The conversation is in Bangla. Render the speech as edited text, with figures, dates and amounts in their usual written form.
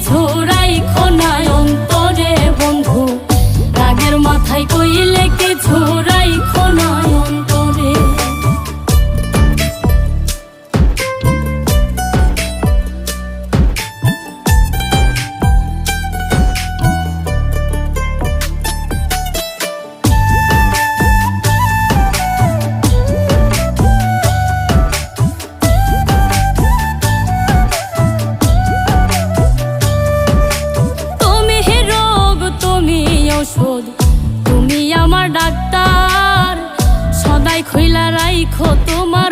কিছু রাইখো না অন্তরে বন্ধু, রাগের মাথায় কইলে কিছু রাইখো না অন্তরে। তুমি আমার ডাক্তার, সদাই খইলা রাইখো তোমার